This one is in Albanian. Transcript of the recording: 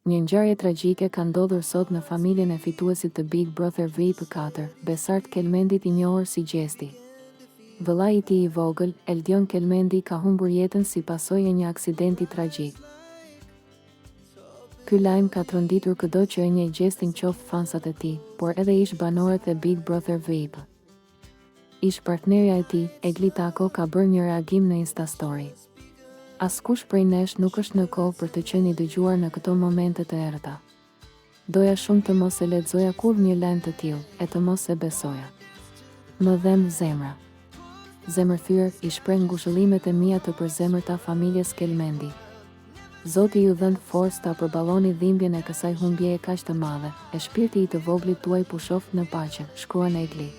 Një ngjarje tragjike ka ndodhur sot në familjen e fituesit të Big Brother VIP 4, Besart Kelmendit, i njohur si Gjesti. Vëllai i tij i vogël, Eldion Kelmendi, ka humbur jetën si pasojë e një aksidenti tragjik. Ky lajm ka tronditur kudo që e njeh Gjestin, qoftë fansat e tij, por edhe ish banorët e Big Brother VIP. Ish partnerja e tij, Egli Tako, ka bërë një reagim në Instastory. Askush prej nesh nuk është në kohë për të qenë i dëgjuar në këto momente të errëta. Doja shumë të mos e lexoja kurrë një lajm të tillë, e të mos e besoja. Më dhem zemra. Zemërthyër, i shpreh ngushëllimet e mia të përzemërta familjes Kelmendi. Zoti ju dhënë forcë ta përballoni dhimbjen e kësaj humbjeje kaq të madhe, e shpirti i të voglit tuaj pushoft në paqe, shkruan Egli.